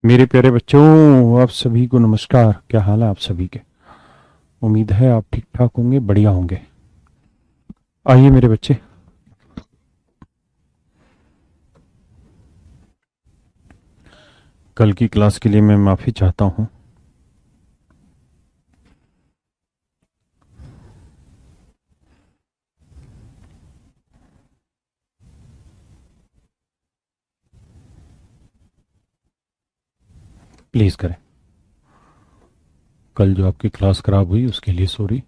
मेरे प्यारे बच्चों, आप सभी को नमस्कार। क्या हाल है आप सभी के? उम्मीद है आप ठीक ठाक होंगे, बढ़िया होंगे। आइए मेरे बच्चे, कल की क्लास के लिए मैं माफ़ी चाहता हूँ। प्लीज़ करें। कल जो आपकी क्लास खराब हुई उसके लिए सॉरी।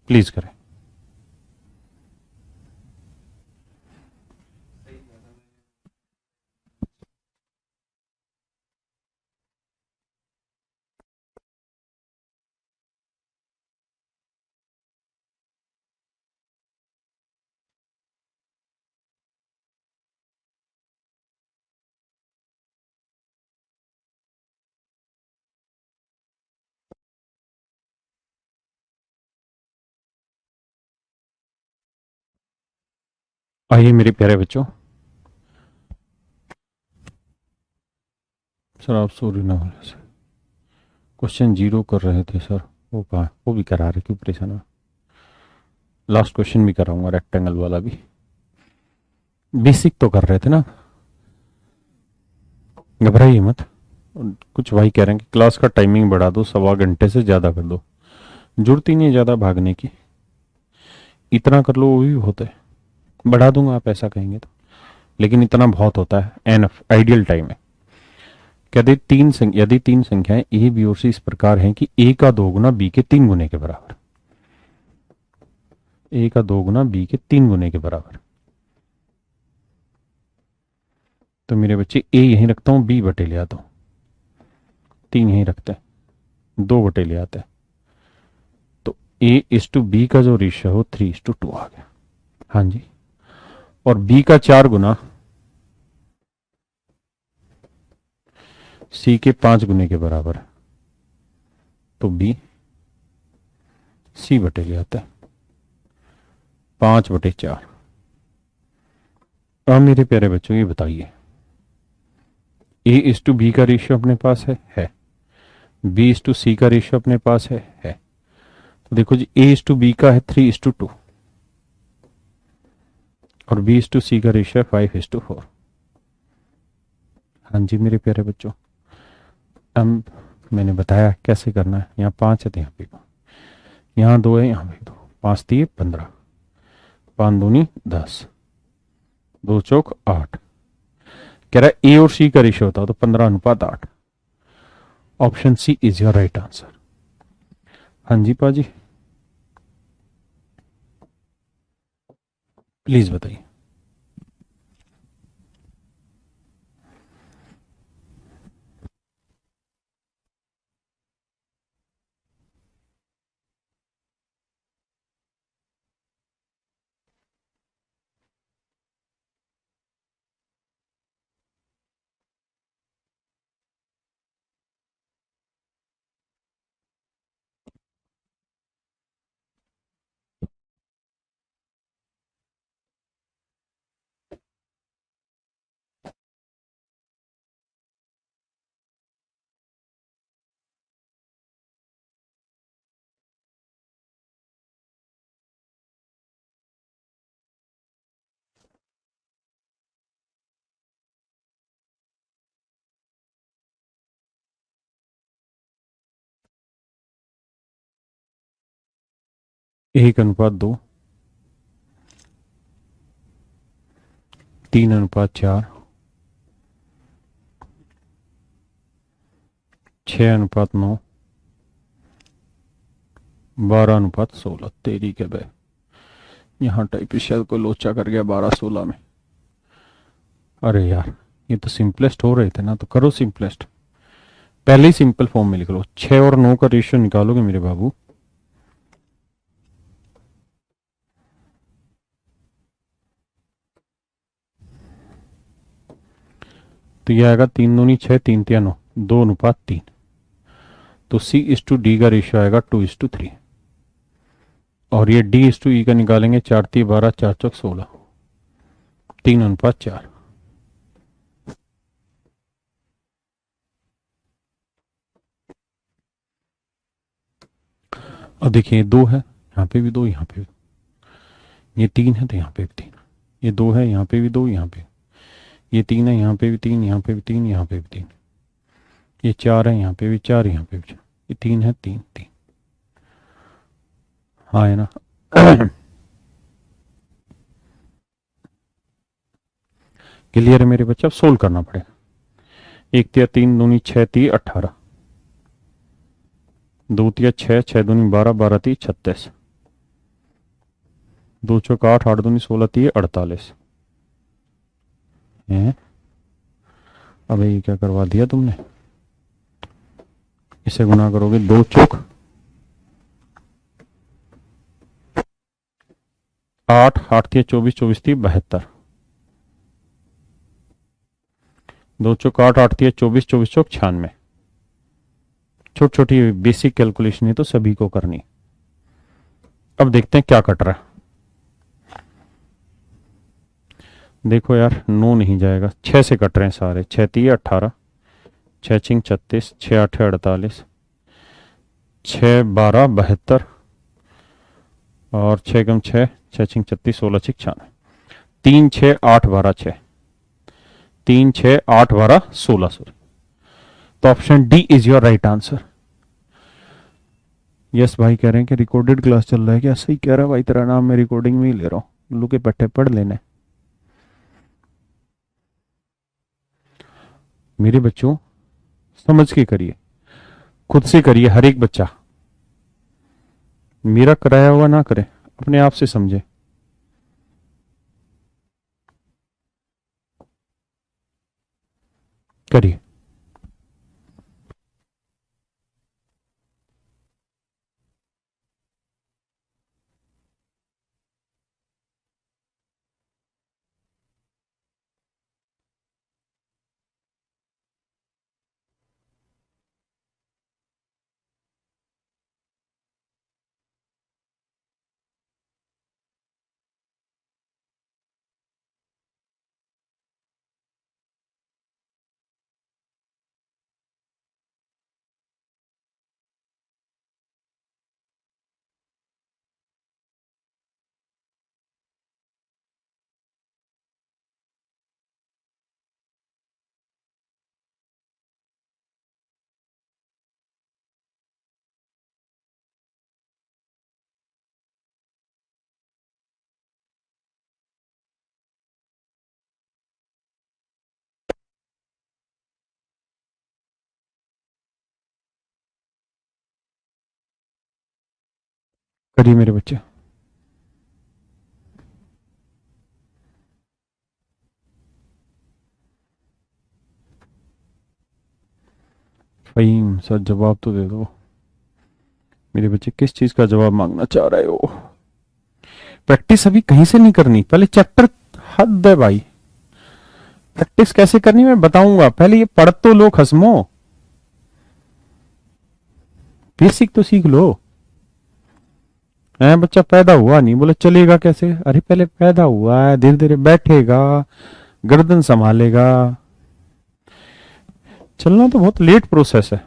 प्लीज़ करें। आइए मेरे प्यारे बच्चों। सर आप सॉरी ना होने से क्वेश्चन जीरो कर रहे थे सर। वो कहाँ, वो भी करा रहे, क्यों परेशान है? लास्ट क्वेश्चन भी कराऊंगा, रेक्टेंगल वाला भी। बेसिक तो कर रहे थे ना, घबराइए मत। कुछ भाई कह रहे हैं कि क्लास का टाइमिंग बढ़ा दो, 1.25 घंटे से ज़्यादा कर दो। जरूरत ही नहीं है ज़्यादा भागने की, इतना कर लो वो भी होता है। बढ़ा दूंगा आप ऐसा कहेंगे तो, लेकिन इतना बहुत होता है, एनफ आइडियल टाइम है। यदि तीन संख्याएं ए बी और सी इस प्रकार हैं कि ए का दो गुना बी के तीन गुने के बराबर, ए का दो गुना बी के तीन गुने के बराबर, तो मेरे बच्चे ए यहीं रखता हूं, बी बटे ले आता हूं, तीन यहीं रखते हैं, दो बटे ले आते हैं, तो ए इस टू बी का जो रेशियो हो 3:2 आ गया। हाँ जी, और बी का चार गुना सी के पांच गुने के बराबर है, तो बी सी बटे ले आता है, 5/4। अब मेरे प्यारे बच्चों ये बताइए, ए इस टू बी का रेशियो अपने पास है। बी इस टू सी का रेशियो अपने पास है। तो देखो जी, ए इस टू बी का है 3:2 और बी इस टू सी का रेशियो है 5:4। हाँ जी मेरे प्यारे बच्चों, अब मैंने बताया कैसे करना है। यहाँ पांच है तो यहाँ पे दो, यहाँ दो है यहाँ पे दो, पांच तीन 15, पांच दूनी 10, दो चौक 8। कह रहा है ए और सी का रेशियो होता तो 15:8। Option C is your right answer. हाँ जी पाजी, प्लीज बताइए। एक अनुपात दो, 3:4, 6:9, 12:16। तेरी के बे, यहाँ टाइप शायद को लोचा कर गया 12-16 में। अरे यार, ये तो सिंपलेस्ट हो रहे थे ना, तो करो सिंपलेस्ट। पहले ही सिंपल फॉर्म में लिख लो, 6 और 9 का रेशियो निकालोगे मेरे बाबू, तो ये आएगा 3 दूनी 6, 3 तिया 9, 2:3। तो सी इस टू डी का रेशियो आएगा 2:3। और ये D/E का निकालेंगे, 4×3 = 12, 4×4 = 16, 3:4। अब देखिए 2 है, यहाँ पे भी 2, यहाँ पे भी, ये 3 है तो यहाँ पे भी 3, ये 2 है, यहाँ पे भी 2, यहाँ पे, ये 3 है, यहाँ पे भी 3, यहाँ पे भी 3, यहाँ पे भी 3, ये 4 है, यहाँ पे भी 4, यहाँ पे भी 4, ये 3 है, 3 3। हाँ है ना। क्लियर है मेरे बच्चे? अब सोल्व करना पड़ेगा। 1×3 = 6, 18, 2×6, 6×2 = 12, 12×3 = 36, 2×4 = 8, 8×2 = 16, 3 = 48 है। अब ये क्या करवा दिया तुमने, इसे गुना करोगे, 2×4 8, 8×3 = 24, 24×3 = 72, 2×4 8, 8×3 = 24, 24×4 = 96। छोटी छोटी बेसिक कैलकुलेशन है तो सभी को करनी। अब देखते हैं क्या कट रहा है। देखो यार 9 नहीं जाएगा, 6 से कट रहे हैं सारे। 6×3 = 18, 6×6 = 36, 6×8 = 48, 6×12 = 72 और 6×6 = 6×6 = 36, 16×6 = 96, 3×6 = 8, 12 6, 3×6 = 8, 12 16, सॉरी। तो option D is your right answer. Yes भाई कह रहे हैं कि रिकॉर्डेड क्लास चल रहा है क्या? सही कह रहा है भाई, तेरा नाम मैं रिकॉर्डिंग में ही ले रहा हूँ, लू के पट्टे पढ़ लेने। मेरे बच्चों समझ के करिए, खुद से करिए, हर एक बच्चा मेरा कराया हुआ ना करे, अपने आप से समझे। करिए। करिए मेरे बच्चे। फहीम सर जवाब तो दे दो मेरे बच्चे, किस चीज का जवाब मांगना चाह रहे हो? प्रैक्टिस अभी कहीं से नहीं करनी, पहले चैप्टर, हद है भाई। प्रैक्टिस कैसे करनी मैं बताऊंगा, पहले ये पढ़ तो लो खसमो, बेसिक तो सीख लो। बच्चा पैदा हुआ नहीं, बोले चलेगा कैसे? अरे पहले पैदा हुआ है, धीरे धीरे बैठेगा, गर्दन संभालेगा। चलना तो बहुत लेट प्रोसेस है।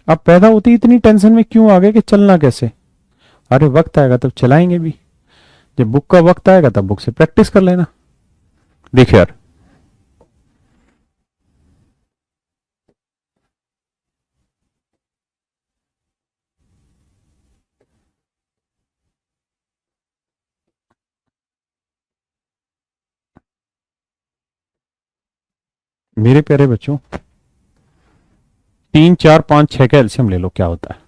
अब पैदा होती इतनी टेंशन में क्यों आ गए कि चलना कैसे? अरे वक्त आएगा तब चलाएंगे भी, जब बुक का वक्त आएगा तब बुक से प्रैक्टिस कर लेना। देखिए यार, मेरे प्यारे बच्चों, 3 4 5 6 का एलसीएम ले लो, क्या होता है?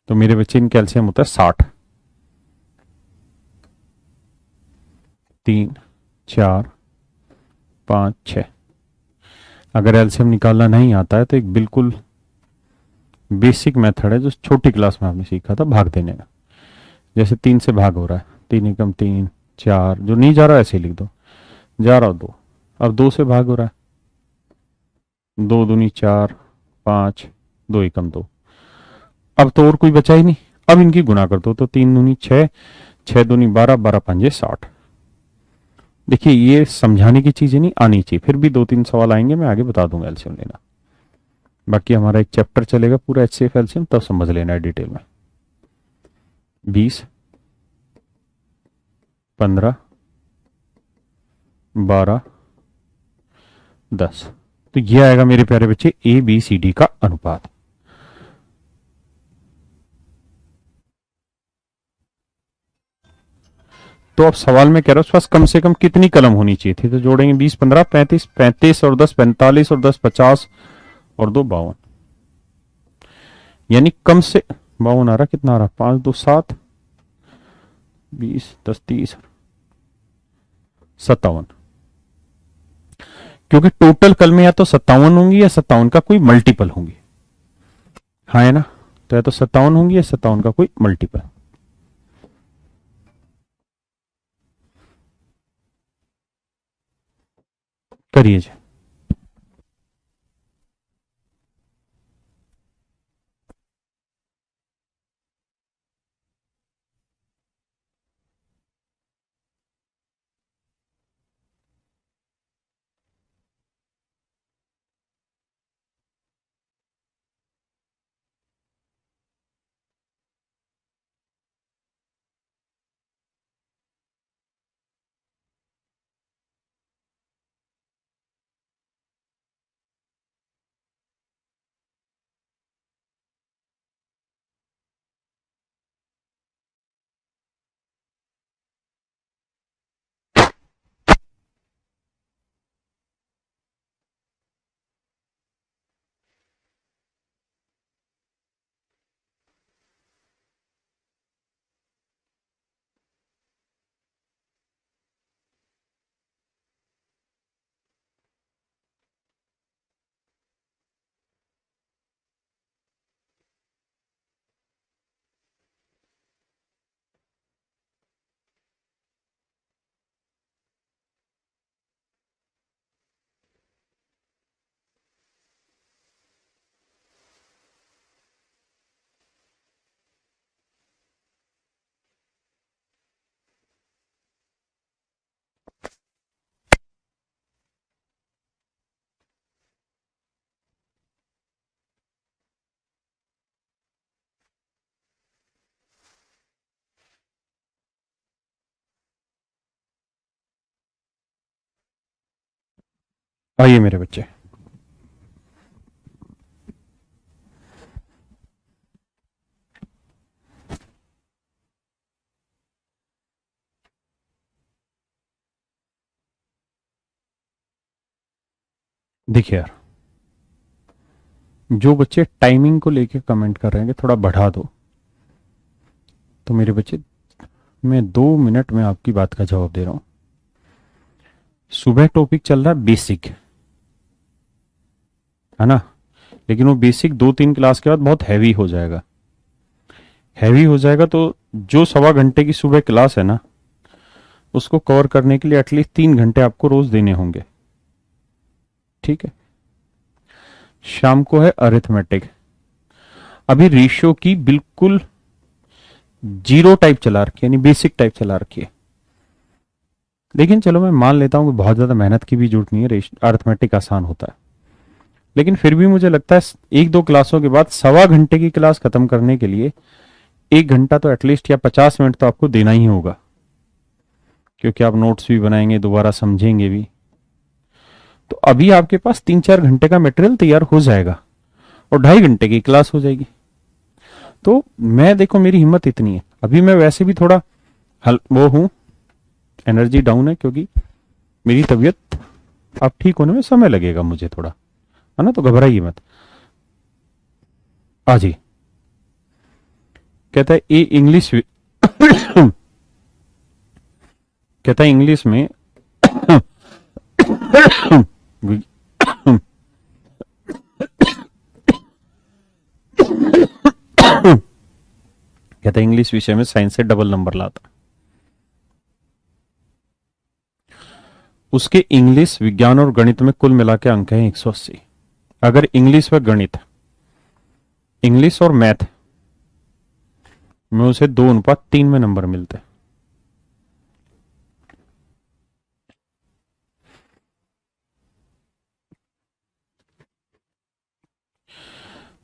तो मेरे बच्चे इनका एलसीएम होता है 60। 3 4 5 6। अगर एलसीएम निकालना नहीं आता है तो एक बिल्कुल बेसिक मेथड है जो छोटी क्लास में आपने सीखा था, भाग देने का। जैसे 3 से भाग हो रहा है, 3 एकम 3, 4, जो नहीं जा रहा है ऐसे लिख दो, जा रहा हो 2, अब 2 से भाग हो रहा है, दो दूनी 4, 5, 2 एकम 2। अब तो और कोई बचा ही नहीं। अब इनकी गुना कर दो तो 3 दूनी 6, 6 दूनी 12, 12 पंजे 60। देखिए ये समझाने की चीजें नहीं आनी चाहिए, फिर भी 2-3 सवाल आएंगे, मैं आगे बता दूंगा एलसीएम लेना। बाकी हमारा एक चैप्टर चलेगा पूरा एचसीएफ एलसीएम, तब समझ लेना है डिटेल में। 20, 15, 12, 10। तो ये आएगा मेरे प्यारे बच्चे ए बी सी डी का अनुपात। तो अब सवाल में कह रहा हूं पास कम से कम कितनी कलम होनी चाहिए थी, तो जोड़ेंगे 20, 15, 35, 35 और 10 45 और 10 50 और 2 52। यानी कम से 52 आ रहा, कितना आ रहा, 5 2 7, 20 10 30 57। क्योंकि टोटल कलमें या तो 57 होंगी या 57 का कोई मल्टीपल होंगी। हाँ है ना, तो या तो 57 होंगी या 57 का कोई मल्टीपल। करिए जी। आइए मेरे बच्चे, देखिए यार, जो बच्चे टाइमिंग को लेके कमेंट कर रहे हैं कि थोड़ा बढ़ा दो, तो मेरे बच्चे मैं 2 मिनट में आपकी बात का जवाब दे रहा हूं। सुबह टॉपिक चल रहा है बेसिक, है ना, लेकिन वो बेसिक 2-3 क्लास के बाद बहुत हैवी हो जाएगा। हैवी हो जाएगा तो जो 1.25 घंटे की सुबह क्लास है ना, उसको कवर करने के लिए एटलीस्ट 3 घंटे आपको रोज देने होंगे। ठीक है, शाम को है अरिथमेटिक। अभी रेशियो की बिल्कुल जीरो टाइप चला रखी है, यानी बेसिक टाइप चला रखी है। लेकिन चलो मैं मान लेता हूं कि बहुत ज्यादा मेहनत की भी जरूरत नहीं है, अरिथमेटिक आसान होता है। लेकिन फिर भी मुझे लगता है 1-2 क्लासों के बाद 1.25 घंटे की क्लास खत्म करने के लिए 1 घंटा तो एटलीस्ट या 50 मिनट तो आपको देना ही होगा, क्योंकि आप नोट्स भी बनाएंगे, दोबारा समझेंगे भी। तो अभी आपके पास 3-4 घंटे का मटेरियल तैयार हो जाएगा और 2.5 घंटे की क्लास हो जाएगी। तो मैं देखो मेरी हिम्मत इतनी है, अभी मैं वैसे भी थोड़ा वो हूं, एनर्जी डाउन है, क्योंकि मेरी तबीयत अब ठीक होने में समय लगेगा मुझे थोड़ा, है ना, तो घबराइए मत। आ जी, कहता है ए इंग्लिश कहता है इंग्लिश में कहता है इंग्लिश विषय में साइंस से डबल नंबर लाता, उसके इंग्लिश, विज्ञान और गणित में कुल मिला के अंक है 180। अगर इंग्लिश व गणित, इंग्लिश और मैथ में उसे 2:3 में नंबर मिलते हैं।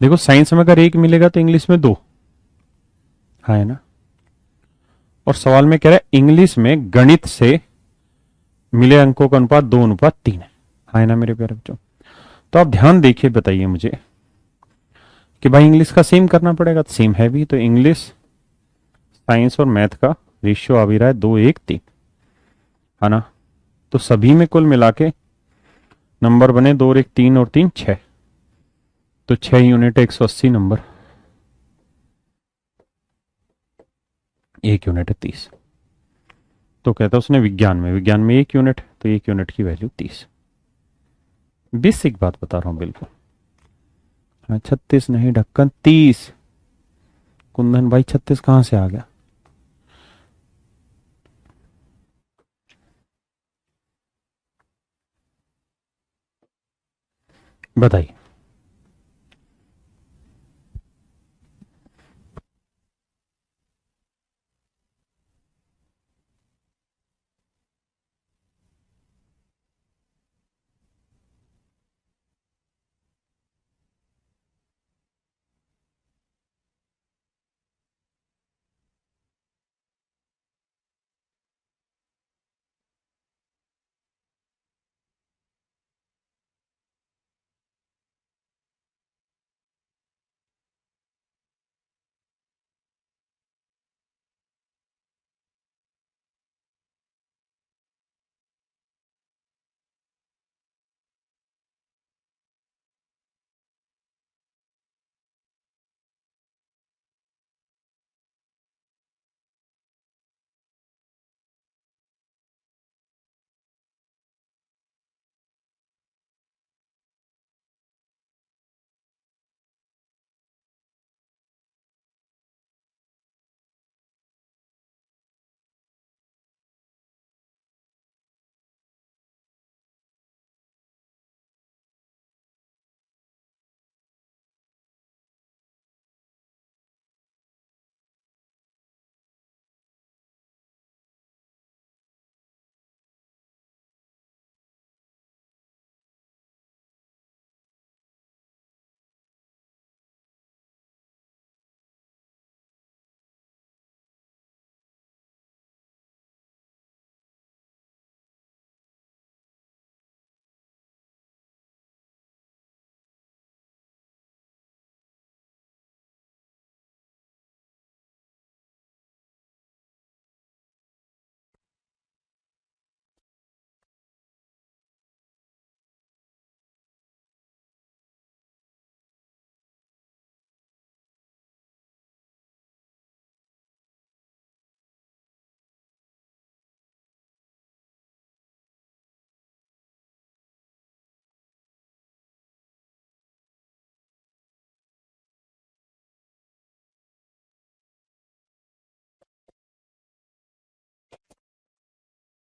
देखो साइंस में अगर 1 मिलेगा तो इंग्लिश में 2, हाँ है ना। और सवाल में कह रहा है इंग्लिश में गणित से मिले अंकों का अनुपात 2:3 है, हाँ है ना मेरे प्यारे बच्चों। तो आप ध्यान देखिए, बताइए मुझे कि भाई इंग्लिश का सेम करना पड़ेगा, तो सेम है भी, तो इंग्लिश साइंस और मैथ का रेशियो आ भी रहा है 2:1:3, है ना। तो सभी में कुल मिला के नंबर बने 2:1:3 और 3 6, तो 6 यूनिट 180 नंबर, 1 यूनिट है 30। तो कहता है उसने विज्ञान में 1 यूनिट, तो 1 यूनिट की वैल्यू 30। बेसिक बात बता रहा हूं बिल्कुल। हाँ 36 नहीं, ढक्कन 30। कुंदन भाई 36 कहां से आ गया? बताइए।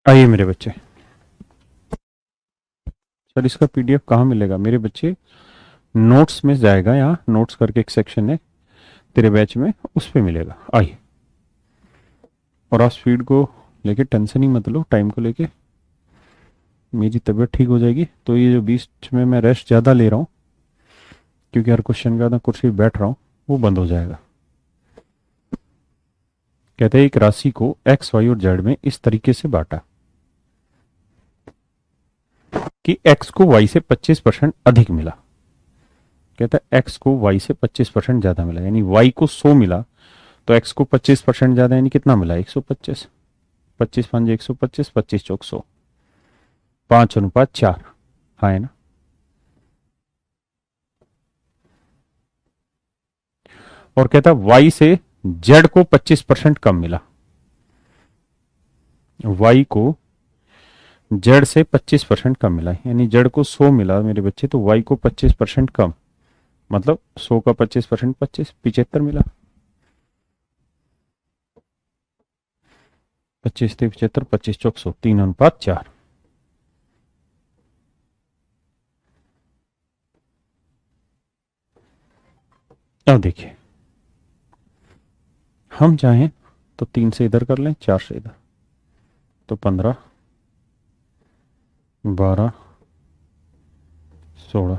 आइए मेरे बच्चे, सर इसका पीडीएफ कहाँ मिलेगा मेरे बच्चे? नोट्स में जाएगा, यहाँ नोट्स करके एक सेक्शन है तेरे बैच में, उस पे मिलेगा। आइए, और आप स्पीड को लेके टेंशन ही मत लो, टाइम को लेके मेरी तबीयत ठीक हो जाएगी। तो ये जो बीच में मैं रेस्ट ज़्यादा ले रहा हूँ क्योंकि हर क्वेश्चन के बाद मैं कुर्सी पे बैठ रहा हूँ, वो बंद हो जाएगा। कहते हैं एक राशि को एक्स वाई और जेड में इस तरीके से बांटा कि एक्स को वाई से 25% अधिक मिला। कहता है एक्स को वाई से 25% ज्यादा मिला, यानी वाई को 100 मिला तो एक्स को 25% ज्यादा, यानी कितना मिला? 125। 25×5 125, 25×4 100, 5:4, हाँ है ना। और कहता है वाई से जेड को 25% कम मिला, वाई को जेड से 25% कम मिला, यानी जेड को 100 मिला मेरे बच्चे, तो वाई को 25% कम, मतलब 100 का 25%, 25 75 मिला। 25×3 75, 25×4 100, 3:4। अब देखिए, हम चाहें तो 3 से इधर कर लें, 4 से इधर, तो 15, 12, 16,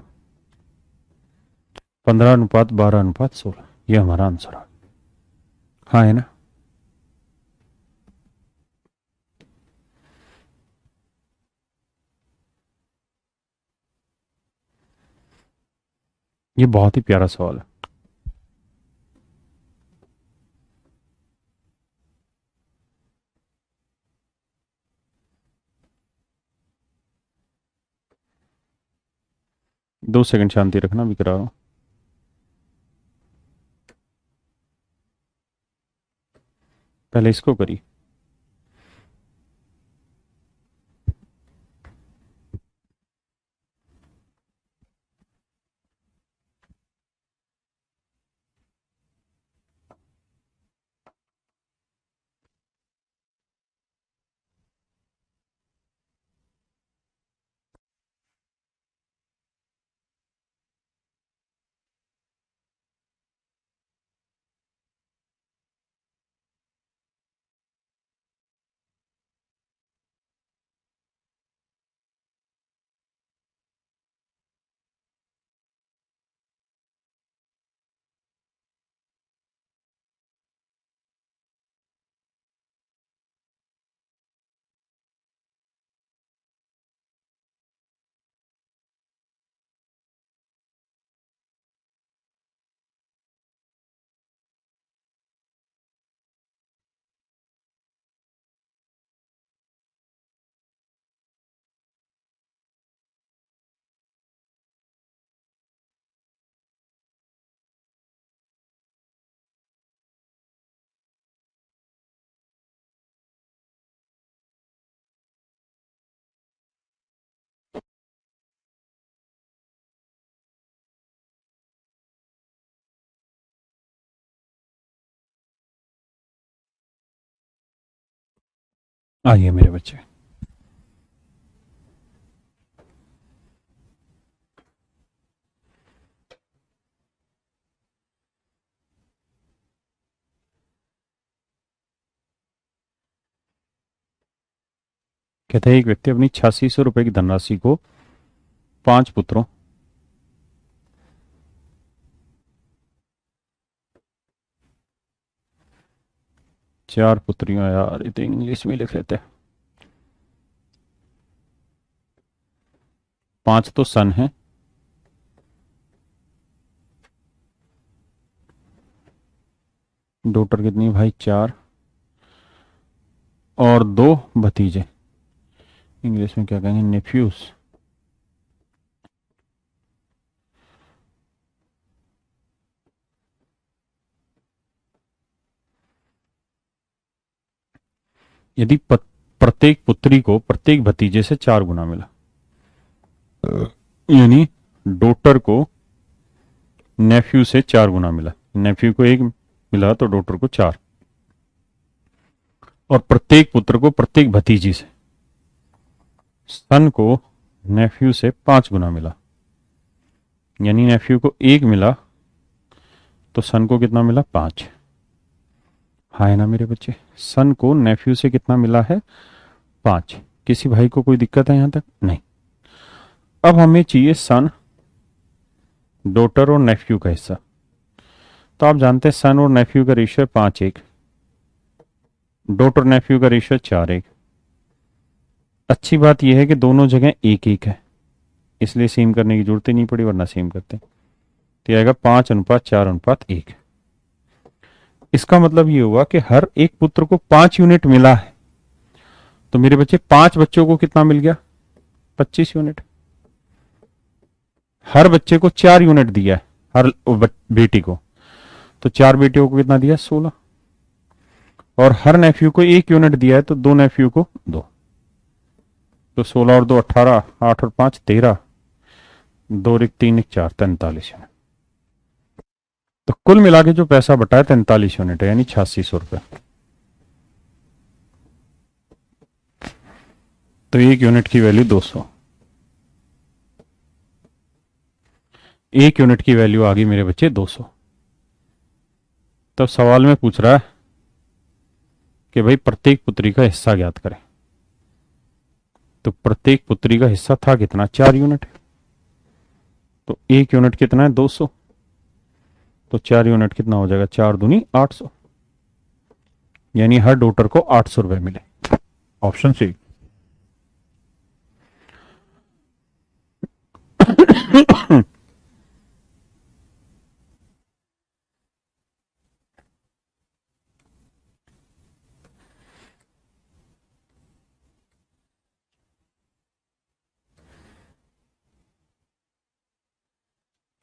15:12:16, ये हमारा आंसर है। हाँ है ना। ये बहुत ही प्यारा सवाल है। दो सेकंड शांति रखना, भी करा रहा हूं। पहले इसको करिए। आइए मेरे बच्चे, कहते हैं एक व्यक्ति अपनी 8600 रुपए की धनराशि को 5 पुत्रों, चार पुत्रियों, यार ये तो इंग्लिश में लिख लेते हैं, 5 तो सन है, डॉटर कितनी भाई, 4, और 2 भतीजे, इंग्लिश में क्या कहेंगे, नेफ्यूज। यदि प्रत्येक पुत्री को प्रत्येक भतीजे से 4 गुना मिला, यानी डॉटर को नेफ्यू से 4 गुना मिला, नेफ्यू को 1 मिला तो डॉटर को 4, और प्रत्येक पुत्र को प्रत्येक भतीजी से, सन को नेफ्यू से 5 गुना मिला, यानी नेफ्यू को 1 मिला तो सन को कितना मिला, 5। हाँ है ना मेरे बच्चे, सन को नेफ्यू से कितना मिला है, 5। किसी भाई को कोई दिक्कत है यहां तक, नहीं। अब हमें चाहिए सन, डॉटर और नेफ्यू का हिस्सा। तो आप जानते हैं सन और नेफ्यू का रेशियो है 5:1, डॉटर नेफ्यू का रेशियो 4:1। अच्छी बात यह है कि दोनों जगह 1:1 है, इसलिए सेम करने की जरूरत ही नहीं पड़ी, वरना सेम करते। तो आएगा 5:4:1। इसका मतलब ये हुआ कि हर एक पुत्र को 5 यूनिट मिला है। तो मेरे बच्चे 5 बच्चों को कितना मिल गया, 25 यूनिट। हर बच्चे को 4 यूनिट दिया है, हर बेटी को, तो 4 बेटियों को कितना दिया, 16। और हर नेफ्यू को 1 यूनिट दिया है, तो 2 नेफ्यू को 2, तो 16 और 2 18, 8 और 5 13, 2 1 3 1 4, 43 यूनिट। तो कुल मिला के जो पैसा बटा है 43 यूनिट है, यानी 8600 रुपये। तो 1 यूनिट की वैल्यू 200, 1 यूनिट की वैल्यू आ गई मेरे बच्चे 200। तब सवाल में पूछ रहा है कि भाई प्रत्येक पुत्री का हिस्सा ज्ञात करें। तो प्रत्येक पुत्री का हिस्सा था कितना, 4 यूनिट। तो 1 यूनिट कितना है, 200। तो 4 यूनिट कितना हो जाएगा, 4 दूनी 800। यानी हर डॉटर को 800 रुपए मिले। Option C.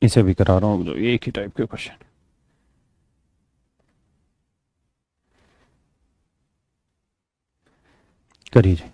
इसे भी करा रहा हूं, जो एक ही टाइप के क्वेश्चन। करिए।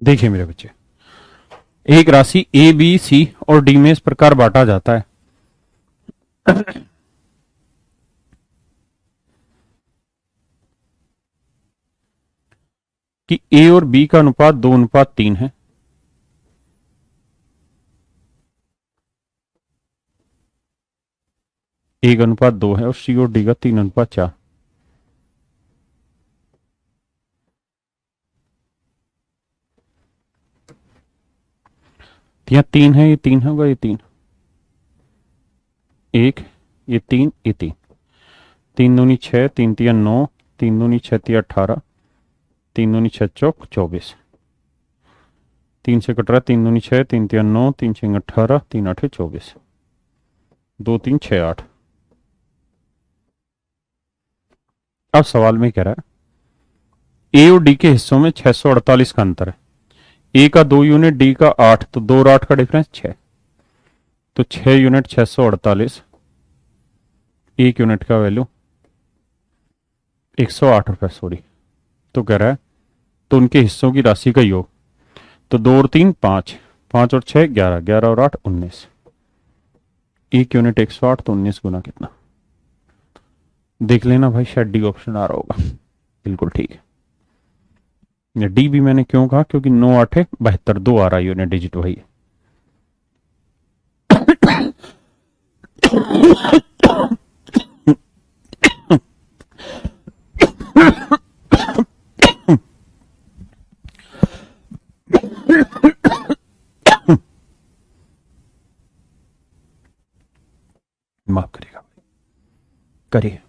देखिए मेरे बच्चे, एक राशि ए बी सी और डी में इस प्रकार बांटा जाता है कि ए और बी का अनुपात 2:3 है। ए का अनुपात 2 है और सी और डी का 3:4। यहाँ 3 है, ये 3 होगा, ये 3 1, ये 3 3 दूनी 6, 3 तिया 9, 3 दूनी 6 तिया 18, 3 दूनी 6 चौक 24। 3 से कट रहा है, 3 दूनी 6, 3 तिया 9, 3 6 18, 3 8 24, 2 3 6 8। अब सवाल में कह रहा है ए और डी के हिस्सों में 648 का अंतर है। ए का 2 यूनिट, डी का 8, तो 2 और 8 का डिफरेंस 6। तो 6 यूनिट 648, 1 यूनिट का वैल्यू 108 रुपये, सॉरी। तो कह रहा है तो उनके हिस्सों की राशि का योग। तो 2 और 3 5, 5 और 6 11, 11 और 8 19। 1 यूनिट 108, तो 19 गुना कितना। देख लेना भाई, शायद डी ऑप्शन आ रहा होगा। बिल्कुल ठीक है। डी भी मैंने क्यों कहा, क्योंकि 9 8 72, 2 आ रहा है यूनिट डिजिट वही है। माफ करिएगा भाई, करिए।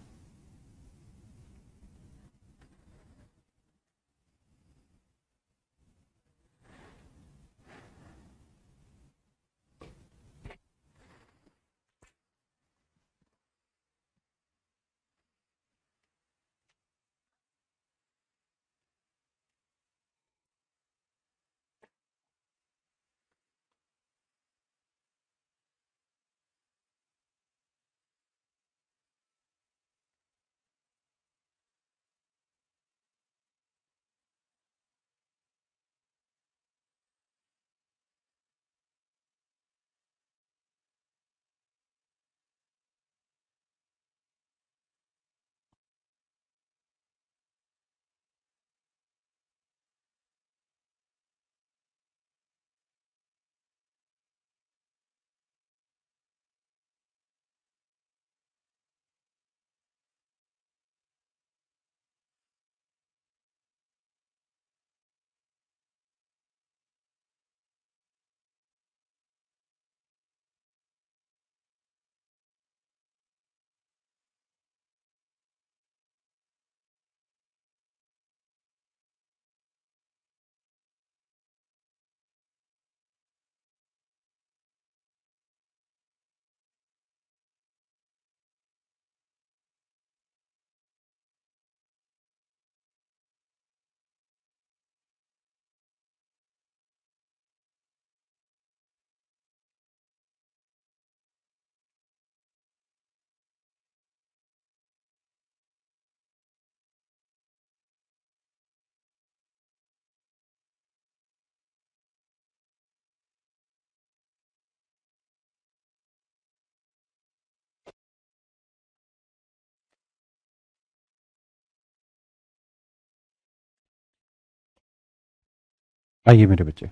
आइए मेरे बच्चे,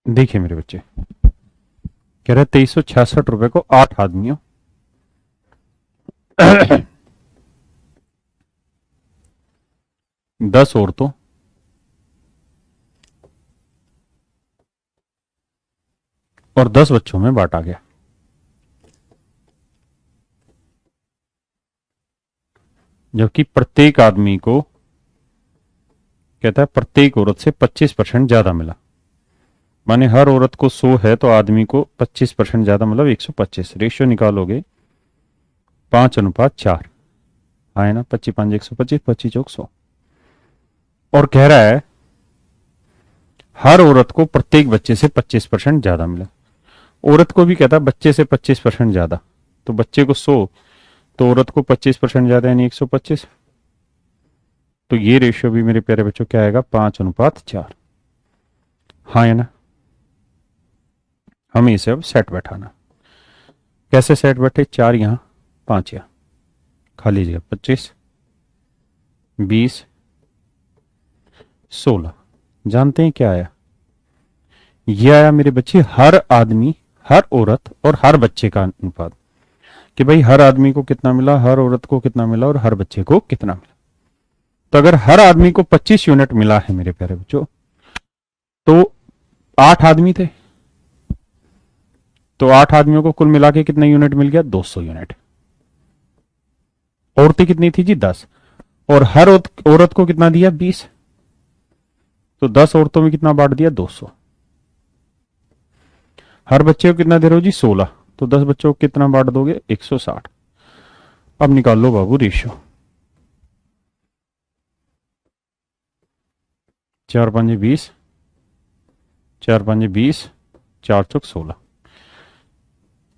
देखिए मेरे बच्चे, कह रहे 2366 रुपए को 8 आदमियों दस औरतों और 10 बच्चों में बांटा गया। जबकि प्रत्येक आदमी को, कहता है प्रत्येक औरत से 25% ज्यादा मिला। माने हर औरत को 100 है तो आदमी को 25% ज्यादा, मतलब 125। रेशियो निकालोगे 5:4। हाँ है ना, 25 5 125, 25 चौक 100। और कह रहा है हर औरत को प्रत्येक बच्चे से 25% ज्यादा मिला। औरत को भी कहता है बच्चे से 25% ज्यादा, तो बच्चे को 100 तो औरत को 25% ज्यादा यानी 125। तो ये रेशियो भी मेरे प्यारे बच्चों क्या आएगा, 5:4। हाँ है ना। हमें इसे अब सेट बैठाना। कैसे सेट बैठे, 4 यहां 5 यहां, खाली जगह 25 20 16। जानते हैं क्या आया, ये आया मेरे बच्चे हर आदमी, हर औरत और हर बच्चे का अनुपात, कि भाई हर आदमी को कितना मिला, हर औरत को कितना मिला और हर बच्चे को कितना मिला। तो अगर हर आदमी को 25 यूनिट मिला है मेरे प्यारे बच्चों, तो 8 आदमी थे, तो 8 आदमियों को कुल मिला के कितना यूनिट मिल गया, 200 यूनिट। औरतें कितनी थी जी, 10, और हर औरत को कितना दिया, 20, तो 10 औरतों में कितना बांट दिया, 200। हर बच्चे को कितना दे रहे हो जी, 16, तो 10 बच्चों को कितना बांट दोगे, 160। अब निकाल लो बाबू रेशियो। 4 5 20, 4 5 20, 4 चौक 16।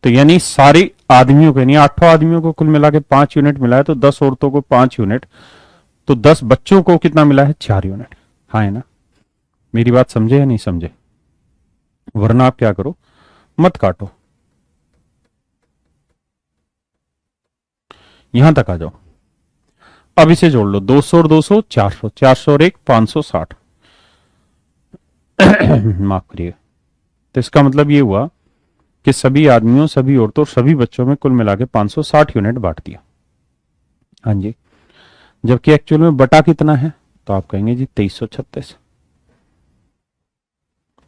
तो यानी सारे आदमियों को, यानी 8 आदमियों को कुल मिला के 5 यूनिट मिला है, तो 10 औरतों को 5 यूनिट, तो 10 बच्चों को कितना मिला है, 4 यूनिट। हाँ है ना। मेरी बात समझे या नहीं समझे, वरना आप क्या करो, मत काटो, यहां तक आ जाओ। अब इसे जोड़ लो, 200 और 200 400, 400 और 1 560। माफ करिए। तो इसका मतलब ये हुआ कि सभी आदमियों, सभी औरतों और सभी बच्चों में कुल मिला के 560 यूनिट बांट दिया। हाँ जी। जबकि एक्चुअल में बटा कितना है, तो आप कहेंगे जी 2336,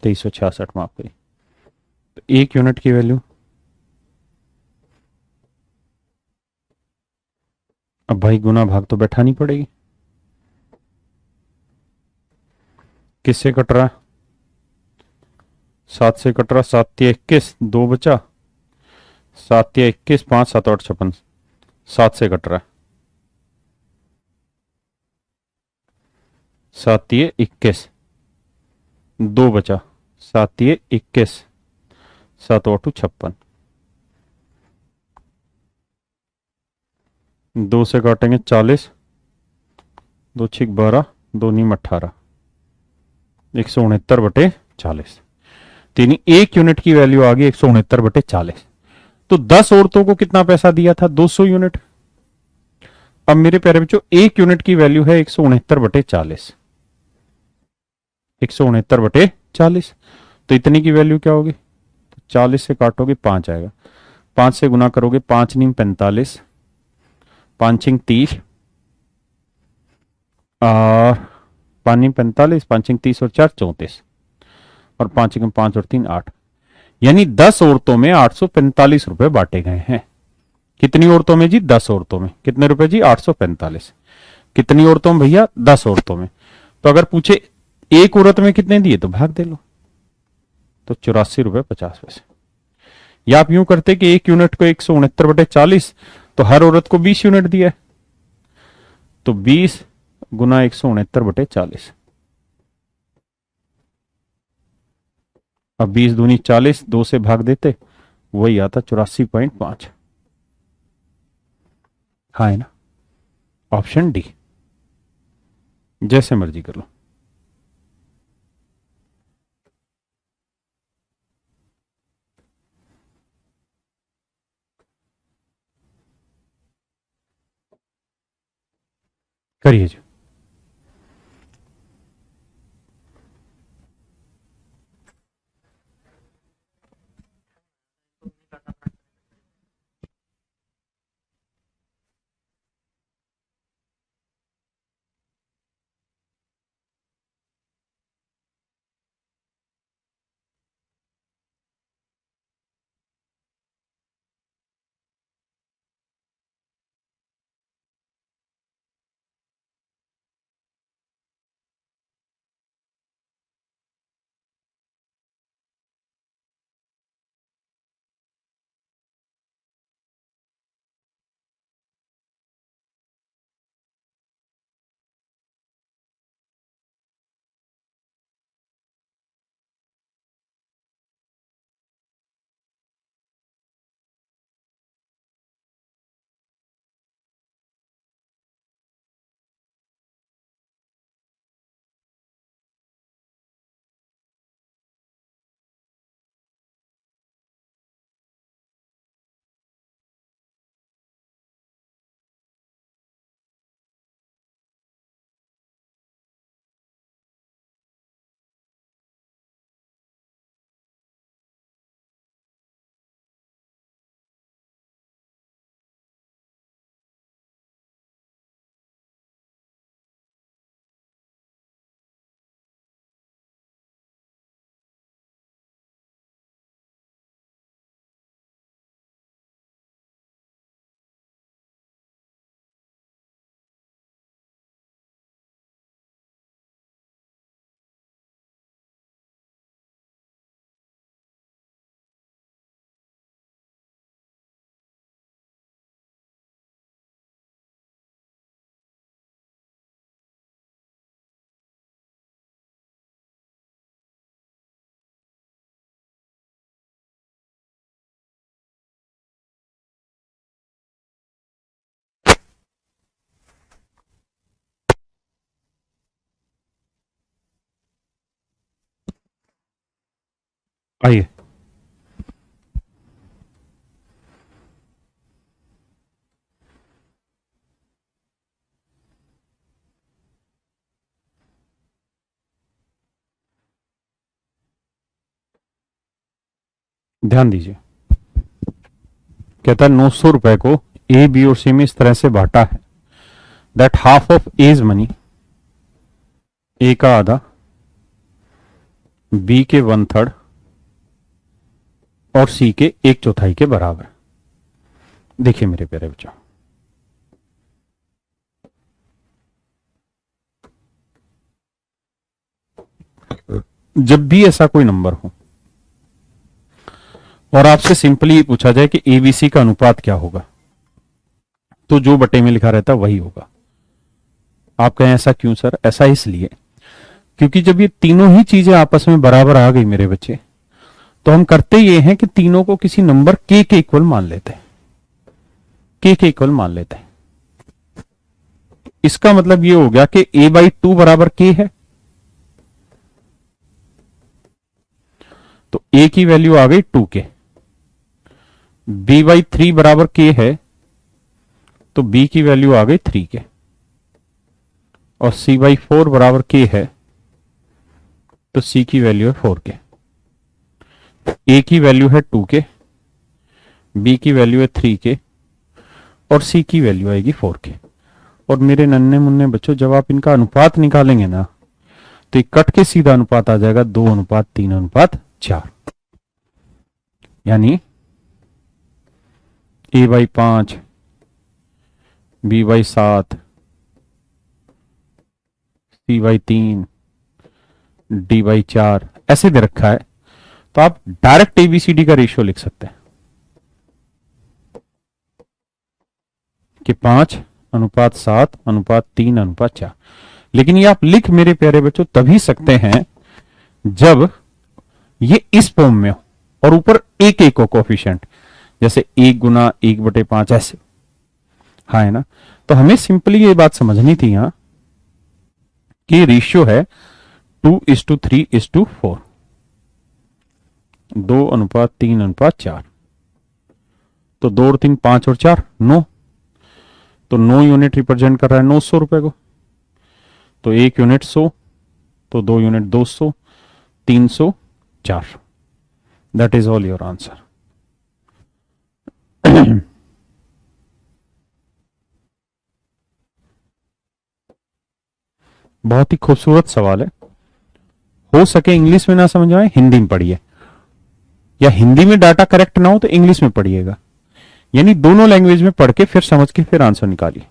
2366, माफ करिए। तो 1 यूनिट की वैल्यू, अब भाई गुना भाग तो बैठानी पड़ेगी। किससे कट रहा है, 7 से कट रहा, 7 या 21, 2 बचा, 7 या 21, 5 7 8 56, 7 से कट रहा है, 7 ये 21, 2 बचा, 7 ये 21, 7 8 56, 2 से काटेंगे 40, 2 6 12, 2 नीम 18, 169/40। यानी 1 यूनिट की वैल्यू आ गई 169/40। तो 10 औरतों को कितना पैसा दिया था, 200 यूनिट। अब मेरे प्यारे बच्चों 1 यूनिट की वैल्यू है 169/40, 169/40। तो इतने की वैल्यू क्या होगी, तो 40 से काटोगे 5 आएगा, 5 से गुना करोगे, 5 नीम 45, 5 छिंग 30, और 5 नीम 45, 5 छिंग 30 और 4 34, और 5 एकम 5 और 3 8। यानी 10 औरतों में 845 रुपए बांटे गए हैं। कितनी औरतों में जी, 10 औरतों में कितने रुपए जी, 845। कितनी औरतों में भैया, 10 औरतों में। तो अगर पूछे एक औरत में कितने दिए, तो भाग दे लो, तो 84 रुपए 50 पैसे। या आप यूं करते कि 1 यूनिट को 169/40, तो हर औरत को 20 यूनिट दिया है, तो 20 गुना 169/40। अब 20 दूनी 40, 2 से भाग देते, वही आता 84.5। हाँ है ना। ऑप्शन डी, जैसे मर्जी कर लो। करिए जी। आइए। ध्यान दीजिए, कहता है 900 रुपए को ए बी और सी में इस तरह से बांटा है that half of as money, A का आधा, बी के 1/3 और सी के 1/4 के बराबर। देखिए मेरे प्यारे बच्चों, जब भी ऐसा कोई नंबर हो और आपसे सिंपली पूछा जाए कि एबीसी का अनुपात क्या होगा, तो जो बटे में लिखा रहता है वही होगा। आप कहें ऐसा क्यों सर? ऐसा इसलिए क्योंकि जब ये तीनों ही चीजें आपस में बराबर आ गई मेरे बच्चे, तो हम करते ये हैं कि तीनों को किसी नंबर के इक्वल मान लेते हैं, के इक्वल मान लेते हैं। इसका मतलब ये हो गया कि a/2 बराबर के है, तो a की वैल्यू आ गई 2 के। b/3 बराबर के है, तो b की वैल्यू आ गई 3 के। और c/4 बराबर के है, तो c की वैल्यू है 4 के। a की वैल्यू है 2 के, b की वैल्यू है 3 के, और c की वैल्यू आएगी 4 के। और मेरे नन्हे मुन्ने बच्चों, जब आप इनका अनुपात निकालेंगे ना, तो ये कट के सीधा अनुपात आ जाएगा 2:3:4। यानी a/5, b/7, c/3, d/4 ऐसे दे रखा है। तो आप डायरेक्ट एबीसीडी का रेशियो लिख सकते हैं कि 5:7:3:4। लेकिन ये आप लिख मेरे प्यारे बच्चों तभी सकते हैं जब ये इस फॉर्म में हो और ऊपर एक एक कोफिशिएंट, जैसे 1 × 1/5 ऐसे। हाँ है ना? तो हमें सिंपली ये बात समझनी थी यहां कि रेशियो है 2:3:4, 2:3:4। तो 2 और 3 5 और 4 9, तो 9 यूनिट रिप्रेजेंट कर रहा है 900 रुपए को। तो 1 यूनिट 100, तो 2 unit 200, 300 4। That is all your answer. बहुत ही खूबसूरत सवाल है। हो सके इंग्लिश में ना समझ आए, हिंदी में पढ़िए, या हिंदी में डाटा करेक्ट ना हो तो इंग्लिश में पढ़िएगा, यानी दोनों लैंग्वेज में पढ़ के फिर समझ के फिर आंसर निकालिए।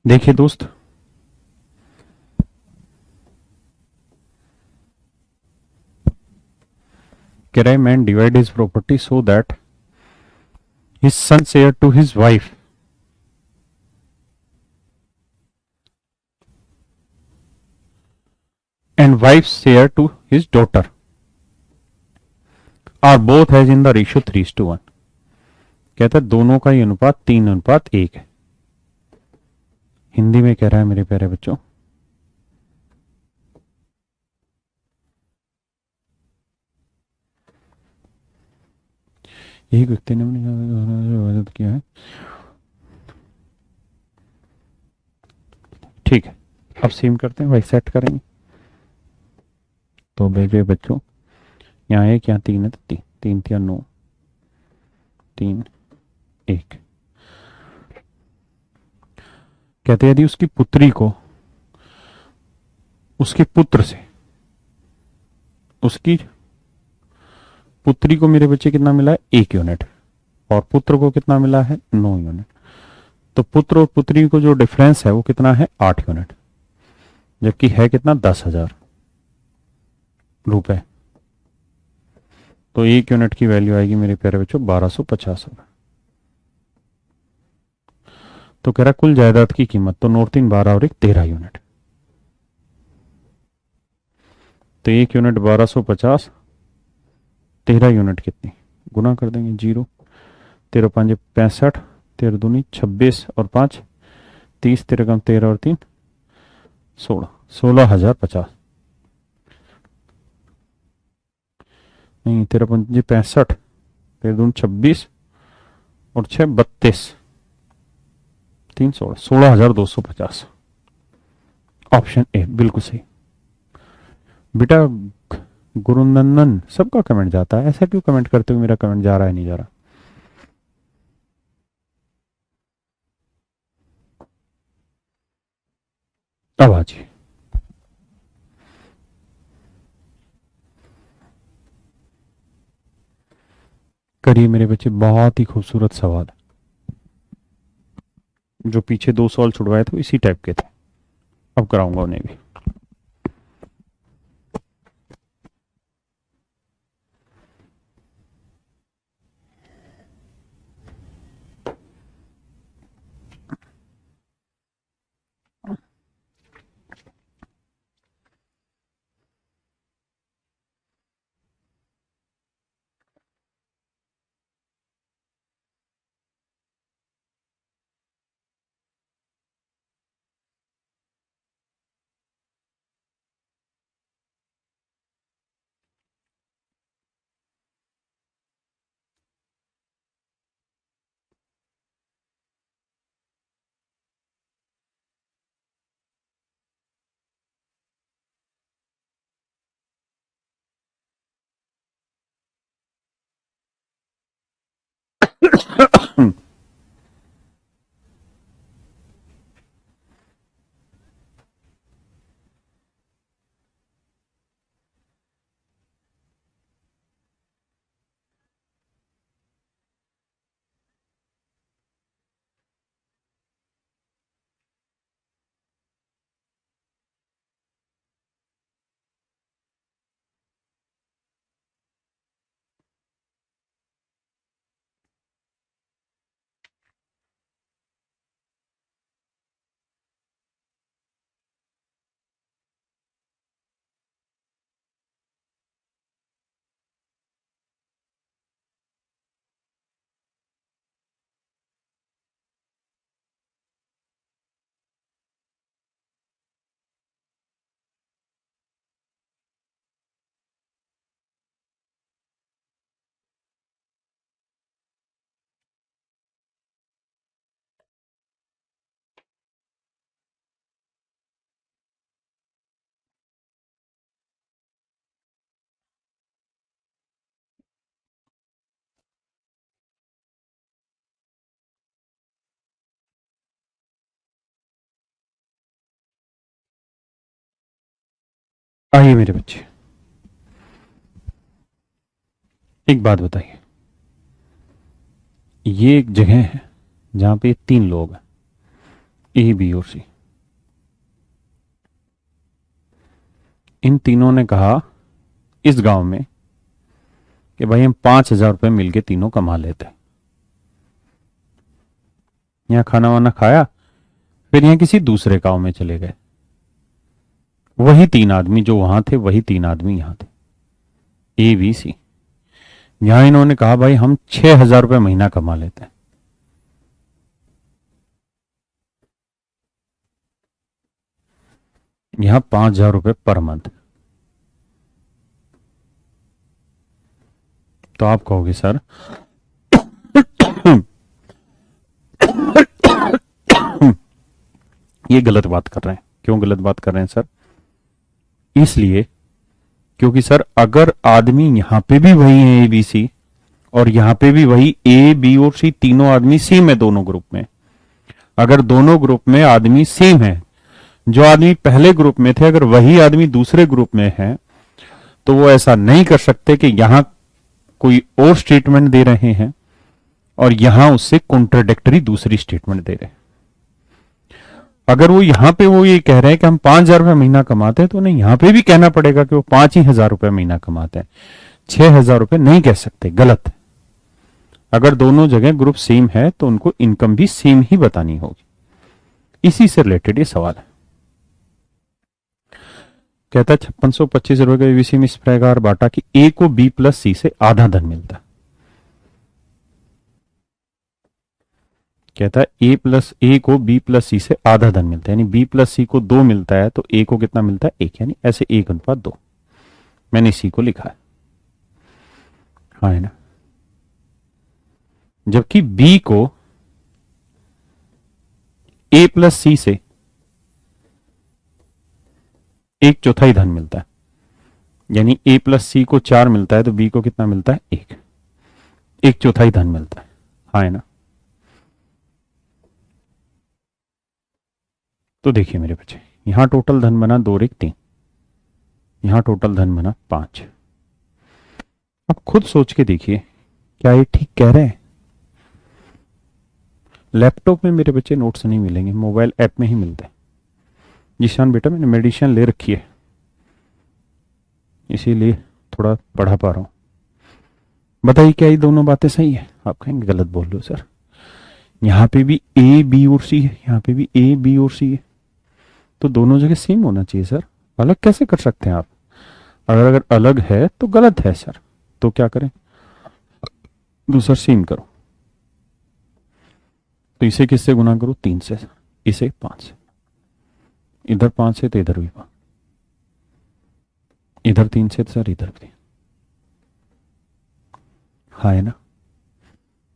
देखिए दोस्त, कह रहा है man divide his property so that his son share to his wife and wife share to his daughter are both has in the ratio 3:1। कहता है दोनों का ही अनुपात 3:1 है। हिंदी में कह रहा है मेरे प्यारे बच्चों, एक व्यक्ति ने मदद किया है। ठीक है, अब सेम करते हैं भाई, सेट करेंगे। तो मेरे बच्चों यहाँ 1 यहाँ 3 है, तो 3 3 3 9 3 1। कहते यदि उसकी पुत्री को उसके पुत्र से, उसकी पुत्री को मेरे बच्चे कितना मिला है 1 यूनिट, और पुत्र को कितना मिला है 9 यूनिट, तो पुत्र और पुत्री को जो डिफरेंस है वो कितना है 8 यूनिट, जबकि है कितना 10,000 रुपए। तो 1 यूनिट की वैल्यू आएगी मेरे प्यारे बच्चों 1250 रुपए। तो कह रहा कुल जायदाद की कीमत, तो नोट 3 12 और 1 13 यूनिट। तो 1 यूनिट 1250, 13 यूनिट कितनी, गुना कर देंगे 0, 13 5 65, 13 दूनी 26 और 5 30, 13 कम 13 और 3 16, 16,050 नहीं, 13 5 65, 13 दूनी 26 और 6 32, 3 16, 16,250। ऑप्शन ए बिल्कुल सही। बेटा गुरुनंदन सबका कमेंट जाता है, ऐसा क्यों कमेंट करते हो मेरा कमेंट जा रहा है नहीं जा रहा। अब आज करिए मेरे बच्चे, बहुत ही खूबसूरत सवाल। जो पीछे 2 सवाल छुड़वाए थे इसी टाइप के थे, अब कराऊंगा उन्हें भी। आइए मेरे बच्चे, एक बात बताइए, ये एक जगह है जहां पे 3 लोग हैं, ए बी और सी। इन तीनों ने कहा इस गांव में कि भाई हम 5,000 रुपये मिलके तीनों कमा लेते हैं। यहां खाना वाना खाया, फिर यहां किसी दूसरे गांव में चले गए। वही 3 आदमी जो वहां थे, वही 3 आदमी यहां थे, ए बी सी। यहां इन्होंने कहा भाई हम 6,000 रुपये महीना कमा लेते हैं। यहां 5,000 रुपये पर मंथ। तो आप कहोगे सर ये गलत बात कर रहे हैं। क्यों गलत बात कर रहे हैं सर? इसलिए क्योंकि सर अगर आदमी यहां पे भी वही है ए बी सी, और यहां पे भी वही ए बी और सी, तीनों आदमी सेम है दोनों ग्रुप में। अगर दोनों ग्रुप में आदमी सेम है, जो आदमी पहले ग्रुप में थे अगर वही आदमी दूसरे ग्रुप में है, तो वो ऐसा नहीं कर सकते कि यहां कोई और स्टेटमेंट दे रहे हैं और यहां उससे कॉन्ट्राडिक्टरी दूसरी स्टेटमेंट दे रहे हैं। अगर वो यहां पे वो ये कह रहे हैं कि हम 5,000 रुपये महीना कमाते हैं, तो नहीं, यहां पे भी कहना पड़ेगा कि वो 5 ही हजार रुपये महीना कमाते हैं। 6,000 रुपये नहीं कह सकते, गलत है। अगर दोनों जगह ग्रुप सेम है तो उनको इनकम भी सेम ही बतानी होगी। इसी से रिलेटेड ये सवाल है। कहता है 5625 रुपए का एबीसी में इस प्रकार बांटा कि ए को बी प्लस सी से आधा धन मिलता है। कहता है ए को बी प्लस सी से आधा धन मिलता है, यानी बी प्लस सी को 2 मिलता है तो ए को कितना मिलता है, 1, यानी ऐसे 1:2। मैंने सी को लिखा है, हाँ है ना। जबकि बी को ए प्लस सी से 1/4 धन मिलता है, यानी ए प्लस सी को 4 मिलता है तो बी को कितना मिलता है, 1/4 धन मिलता है, हाँ है ना। तो देखिए मेरे बच्चे, यहां टोटल धन बना 2 और 1 3, यहां टोटल धन बना 5। अब खुद सोच के देखिए, क्या ये ठीक कह रहे हैं। लैपटॉप में मेरे बच्चे नोट्स नहीं मिलेंगे, मोबाइल ऐप में ही मिलते हैं। जिशान बेटा मैंने मेडिसिन ले रखी है, इसीलिए थोड़ा पढ़ा पा रहा हूं। बताइए क्या ये दोनों बातें सही है। आप कहेंगे गलत बोल रहे हो सर, यहाँ पे भी ए बी और सी है, यहाँ पे भी ए बी और सी है, तो दोनों जगह सेम होना चाहिए सर। अलग कैसे कर सकते हैं आप। अगर अलग है तो गलत है सर। तो क्या करें, दूसरा सेम करो। तो इसे किससे गुना करो, 3 से, इसे 5 से, इधर 5 से तो इधर भी 5, इधर 3 से तो सर इधर भी 3, हाँ है ना।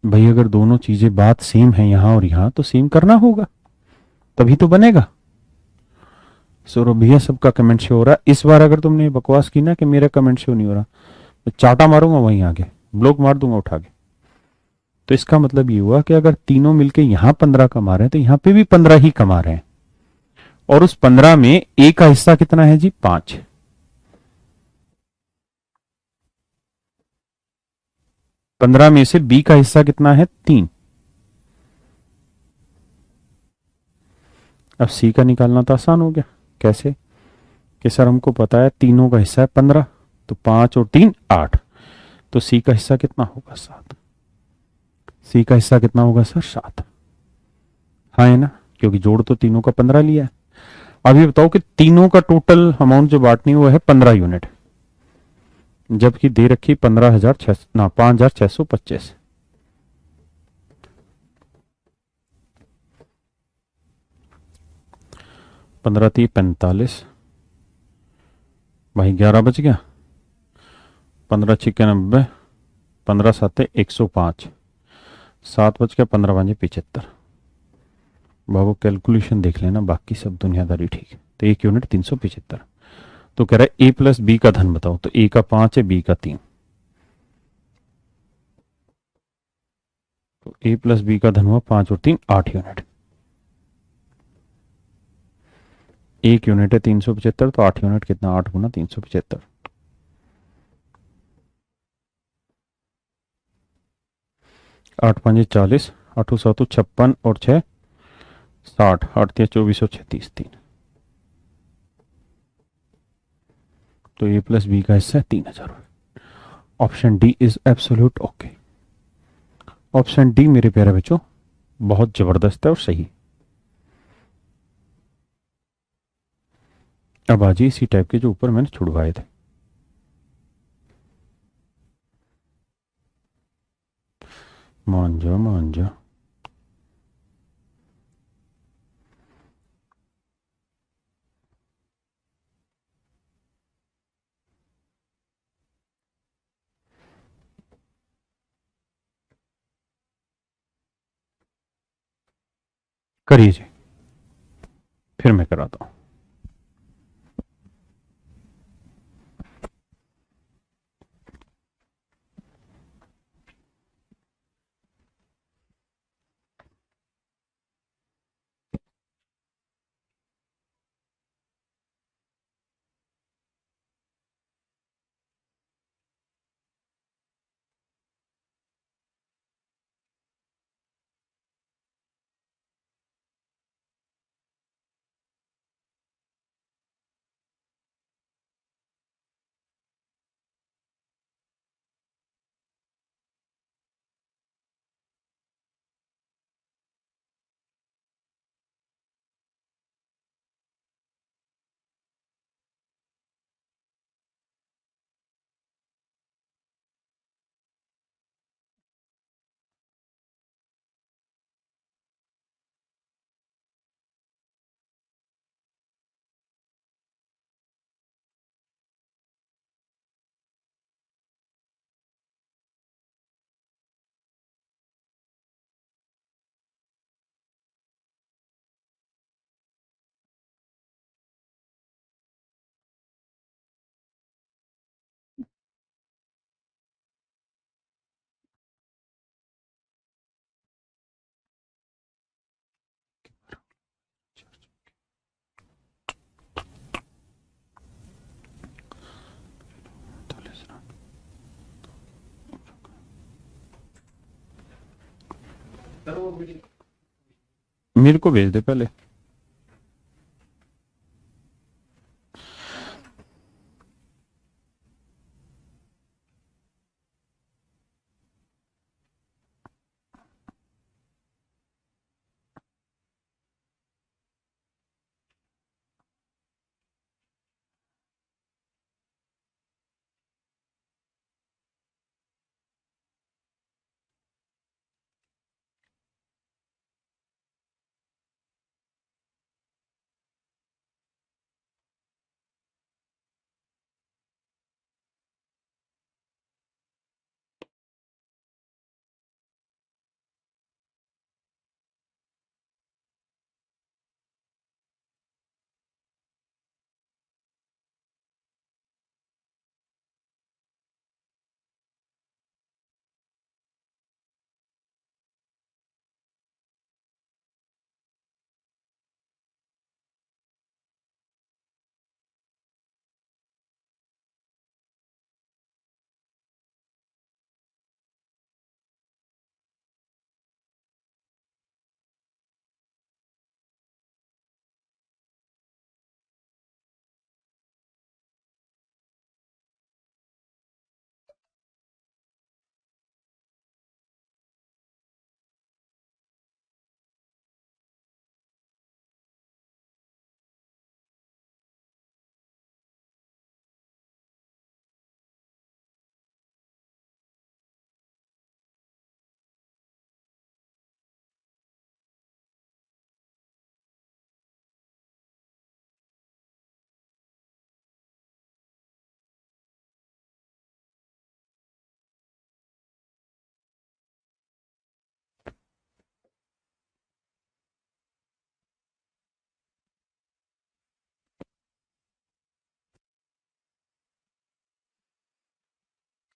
भाई अगर दोनों चीजें बात सेम है यहां और यहां, तो सेम करना होगा, तभी तो बनेगा। सौरभ भैया सबका कमेंट शो हो रहा है। इस बार अगर तुमने बकवास की ना कि मेरा कमेंट शो नहीं हो रहा, तो चाटा मारूंगा वहीं आगे, ब्लॉक मार दूंगा उठा के। तो इसका मतलब ये हुआ कि अगर तीनों मिलके यहां 15 कमा रहे हैं तो यहां पे भी 15 ही कमा रहे हैं, और उस 15 में ए का हिस्सा कितना है जी, 5। 15 में से बी का हिस्सा कितना है, 3। अब सी का निकालना तो आसान हो गया। कैसे, कि सर हमको पता है तीनों का हिस्सा है 15, तो 5 और 3 8, तो सी का हिस्सा कितना होगा, 7। सी का हिस्सा कितना होगा सर, 7, हाँ है ना, क्योंकि जोड़ तो तीनों का 15 लिया है। अब ये बताओ कि तीनों का टोटल अमाउंट जो बांटनी है वो है 15 यूनिट, जबकि दे रखी 15,600 ना 5,625। 15×3 = 45, भाई 11 बच गया। 15×6 = 90, 15×7 = 105, 7 बच गया, 15×5 = 75। बाबू कैलकुलेशन देख लेना, बाकी सब दुनियादारी ठीक है। तो 1 यूनिट 375। तो कह रहा है ए प्लस बी का धन बताओ, तो ए का 5 है, बी का 3, तो ए प्लस बी का धन हुआ 5 और 3 8 यूनिट। 1 यूनिट है 375, तो 8 यूनिट कितना, 8 × 375, 8×5 = 40, 8×7 = 56 और 6 60, 8×3 = 24 और 6 30, 3। तो ए प्लस बी का हिस्सा है 3,000। Option D is absolute okay. Option D मेरे प्यारे बच्चों बहुत जबरदस्त है और सही। अब आज इसी टाइप के जो ऊपर मैंने छुड़वाए थे। मान जा मान जा। करिए जी, फिर मैं कराता हूं। मेरे को भेज दे पहले।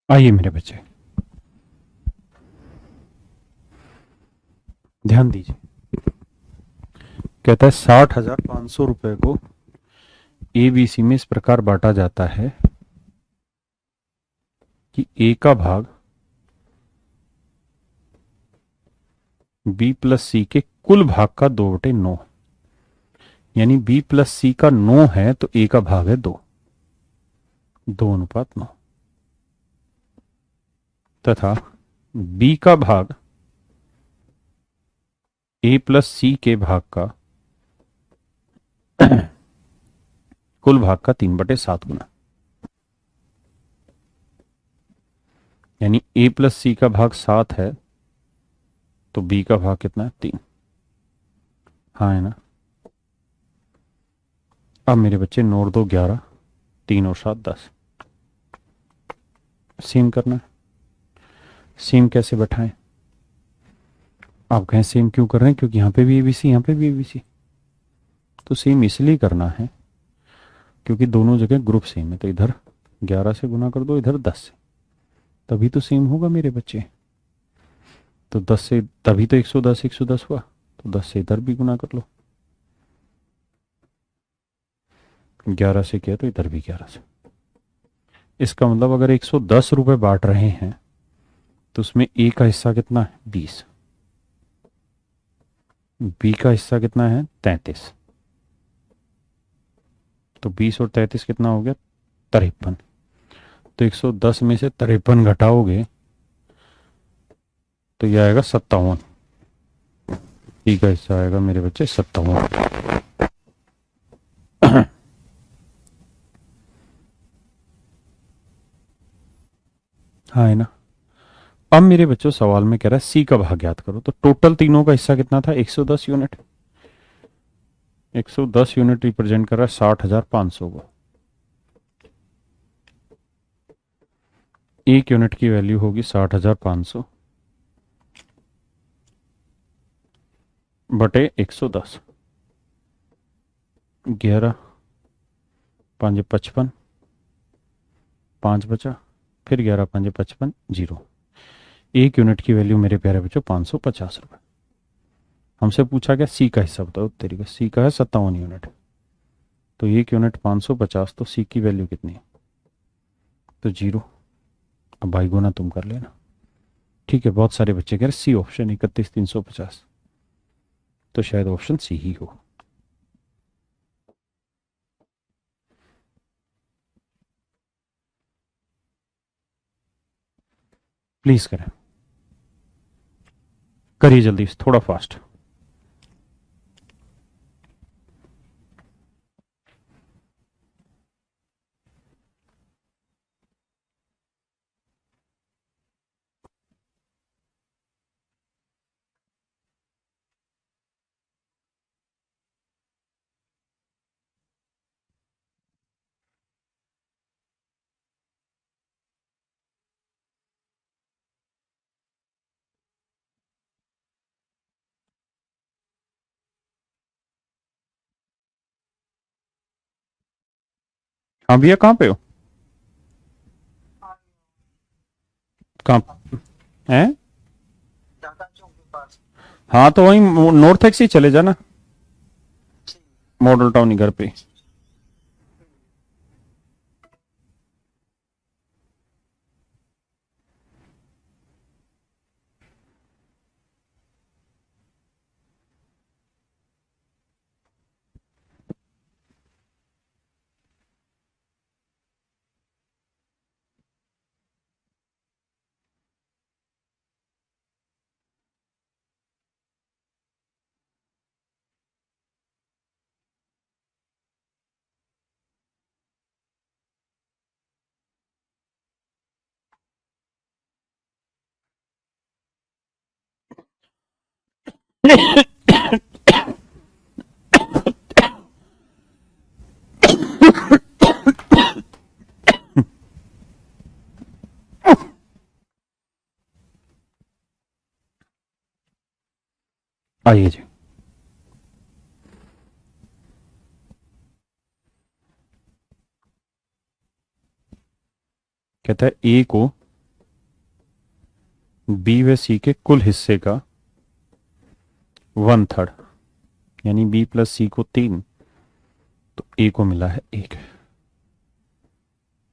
आइए मेरे बच्चे, ध्यान दीजिए। कहता है 60,500 रुपए को एबीसी में इस प्रकार बांटा जाता है कि ए का भाग बी प्लस सी के कुल भाग का 2/9, यानी बी प्लस सी का 9 है तो ए का भाग है 2, 2:9, तथा बी का भाग ए प्लस सी के भाग का कुल भाग का 3/7 गुना, यानी ए प्लस सी का भाग 7 है तो बी का भाग कितना है 3। हाँ है ना। अब मेरे बच्चे नोट दो 11, 3 और 7 10। सेम करना है। सेम कैसे बैठाएं? आप कहें सेम क्यों कर रहे हैं? क्योंकि यहां पे भी एबीसी, यहां पे भी एबीसी। तो सेम इसलिए करना है क्योंकि दोनों जगह ग्रुप सेम है, तो इधर 11 से गुना कर दो, इधर 10 से, तभी तो सेम होगा मेरे बच्चे। तो 10 से तभी तो 110 110 हुआ, तो 10 से इधर भी गुना कर लो, 11 से किया तो इधर भी 11 से। इसका मतलब अगर 110 रुपए बांट रहे हैं तो उसमें ए का हिस्सा कितना है 20, बी का हिस्सा कितना है 33, तो 20 और 33 कितना हो गया 53। तो 110 में से 53 घटाओगे तो यह आएगा 57, बी का हिस्सा आएगा मेरे बच्चे 57। हाँ है ना। अब मेरे बच्चों सवाल में कह रहा है सी का भाग ज्ञात करो, तो टोटल तीनों का हिस्सा कितना था 110 यूनिट। 110 यूनिट रिप्रेजेंट कर रहा है 60,500 को। एक यूनिट की वैल्यू होगी 60,500 बटे 110, 11 5 55, 5 बचा, फिर 11 5 55 0। एक यूनिट की वैल्यू मेरे प्यारे बच्चों 550 रुपए। हमसे पूछा गया सी का हिस्सा बताओ, तरीका सी का है 57 यूनिट, तो एक यूनिट 550, तो सी की वैल्यू कितनी है तो 0। अब भाई गुना तुम कर लेना, ठीक है, बहुत सारे बच्चे कह रहे सी ऑप्शन 31,350, तो शायद ऑप्शन सी ही हो। प्लीज करें, करिए जल्दी, थोड़ा फास्ट। हाँ भैया, कहाँ पे हो? कहाँ है? हाँ तो वहीं नॉर्थ एक्स ही चले जाना, मॉडल टाउन ही घर पे। आइए जी। कहता है ए को बी व सी के कुल हिस्से का 1/3, यानी बी प्लस सी को 3, तो ए को मिला है 1।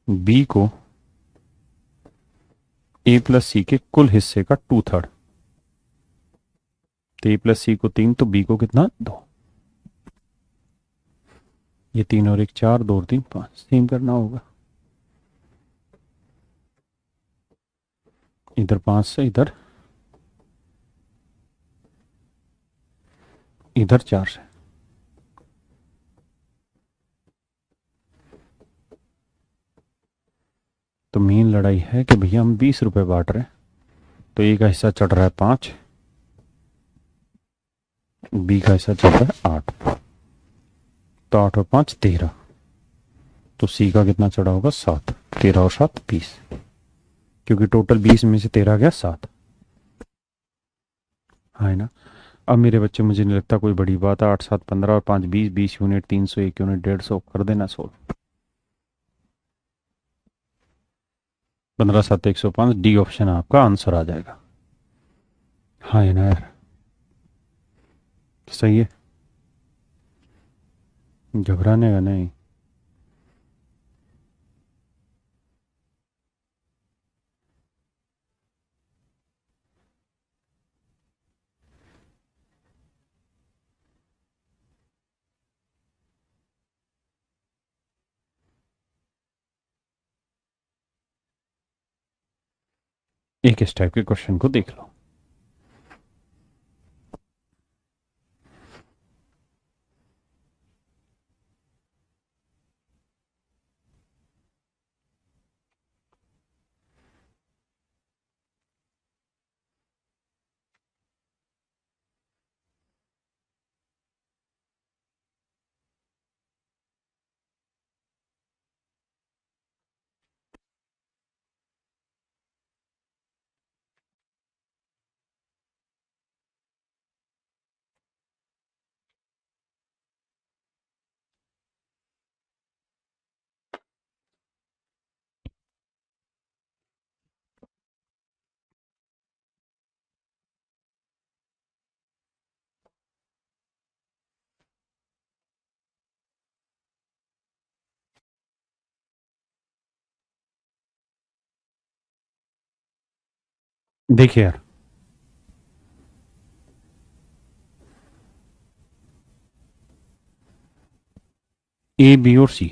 बी को ए प्लस सी के कुल हिस्से का 2/3, तो ए प्लस सी को 3, तो बी को कितना 2। ये 3 और 1 4, 2 और 3 5, सेम करना होगा। इधर 5 से इधर, इधर 4 से। तो मेन लड़ाई है कि भैया हम 20 रुपए बांट रहे हैं, तो ए का हिस्सा चढ़ रहा है 5, बी का हिस्सा चढ़ रहा है 8, तो 8 और 5 13, तो सी का कितना चढ़ा होगा 7, 13 और 7 20, क्योंकि टोटल 20 में से 13 गया 7। हाँ है ना। अब मेरे बच्चे, मुझे नहीं लगता कोई बड़ी बात है, 8 7 15 और 5 20, 20 यूनिट, 300 1 यूनिट, 150 कर देना सोल्व। 15 7 105, डी ऑप्शन आपका आंसर आ जाएगा। हाँ है ना यार, सही है, घबराने का नहीं। एक इस टाइप के क्वेश्चन को देख लो। देखिए यार, ए बी और सी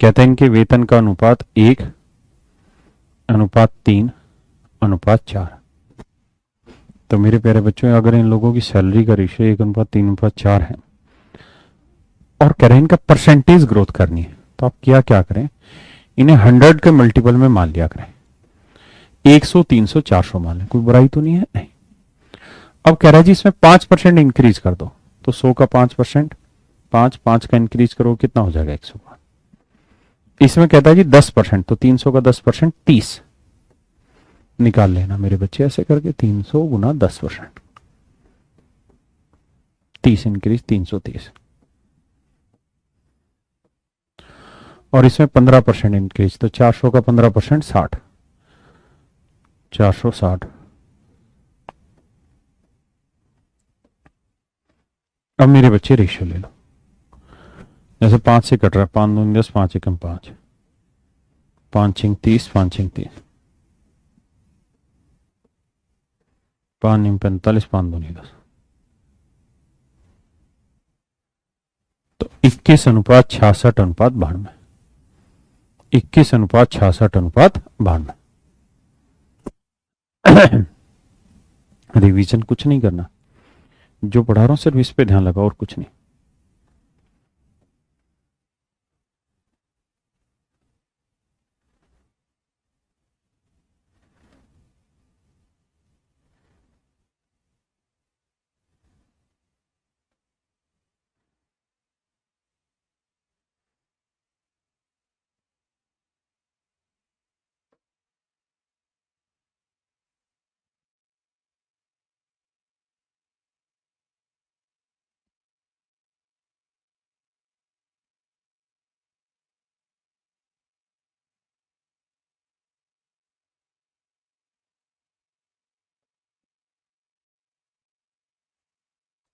कहते हैं इनके वेतन का अनुपात 1:3 अनुपात 4। तो मेरे प्यारे बच्चों, अगर इन लोगों की सैलरी का रेशियो 1:3:4 है और कह रहे हैं इनका परसेंटेज ग्रोथ करनी है, तो आप क्या क्या करें, इन्हें 100 के मल्टीपल में मान लिया करें। 100, 300, 400 मान लें, कोई बुराई तो नहीं है, नहीं। अब कह रहा है जी इसमें 5% इंक्रीज कर दो, तो 100 का 5%, 5 का इंक्रीज करो कितना हो जाएगा, 100 का। इसमें कहता है जी 10%, तो 300 का 10% 30 निकाल लेना मेरे बच्चे, ऐसे करके 300 गुना 10%, 30 इंक्रीज 330। और इसमें 15% इंक्रीज, तो 400 का 15% 60, 460। अब मेरे बच्चे रेशियो ले लो, जैसे 5 से कट रहा है, 5 दूनी 10, 5 एकम 5, 5 छिंग 30, 5 छिंग 30, 5 नीम 45, 5 दूनी 10। तो 21:66:92, 21:66:92। रिवीजन कुछ नहीं करना, जो पढ़ा रहा हूं सिर्फ इस पे ध्यान लगा और कुछ नहीं।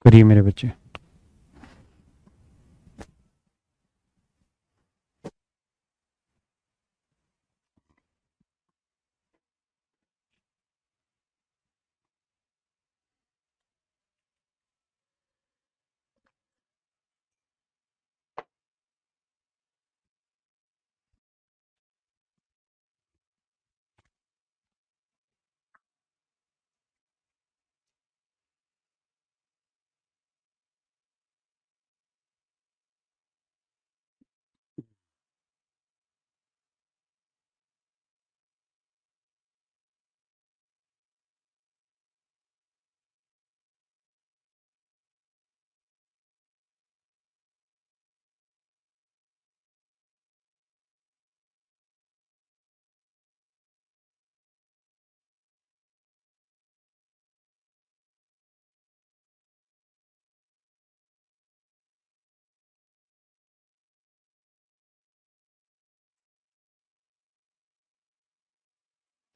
करिए मेरे बच्चे।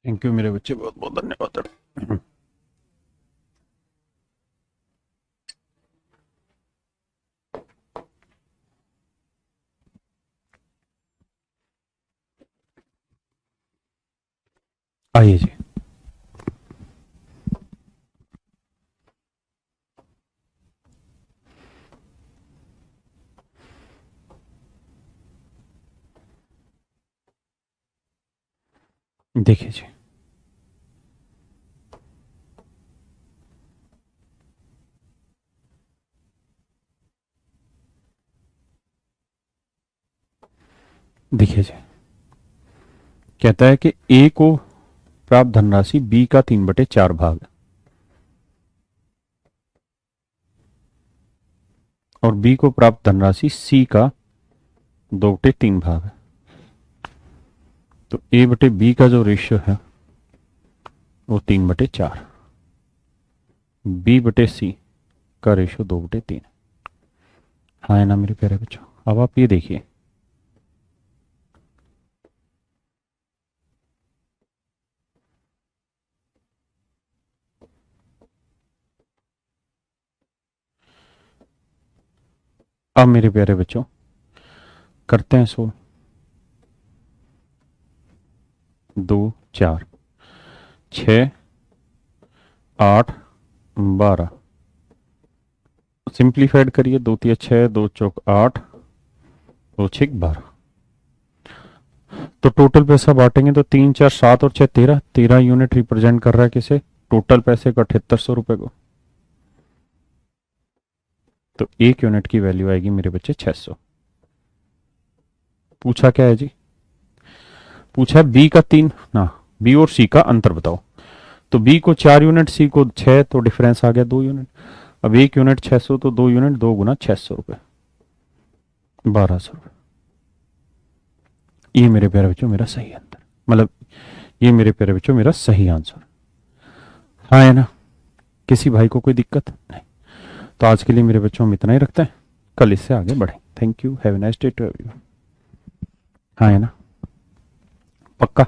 थैंक यू मेरे बच्चे, बहुत बहुत धन्यवाद। आइए जी। देखिए जी, देखिए जी, कहता है कि ए को प्राप्त धनराशि बी का 3/4 भाग और बी को प्राप्त धनराशि सी का 2/3 भाग है। तो ए बटे बी का जो रेशियो है वो 3/4, बी बटे सी का रेशियो 2/3। हाँ है ना मेरे प्यारे बच्चों। अब आप ये देखिए, अब मेरे प्यारे बच्चों करते हैं सो 2 4, 6 8 12, सिंप्लीफाइड करिए, 2 तिया 6, 2 चौक 8, 2 6 12। तो टोटल पैसा बांटेंगे तो 3 4 7 और 6 13, 13 यूनिट रिप्रेजेंट कर रहा है किसे, टोटल पैसे का 7800 रुपए को। तो एक यूनिट की वैल्यू आएगी मेरे बच्चे 600। पूछा क्या है जी, पूछा है बी का 3 ना, बी और सी का अंतर बताओ। तो बी को 4 यूनिट, सी को 6, तो डिफरेंस आ गया 2 यूनिट। अब एक यूनिट 600, तो 2 यूनिट 2 गुना 600 रुपए, 1200 रुपए। ये मेरे प्यारे बच्चों मेरा सही आंसर, मतलब ये मेरे प्यारे बच्चों मेरा सही आंसर। हाँ है ना, किसी भाई को कोई दिक्कत नहीं। तो आज के लिए मेरे बच्चों हम इतना ही रखते हैं, कल इससे आगे बढ़ें। Thank you, have a nice day to everyone. हाँ है ना, पक्का।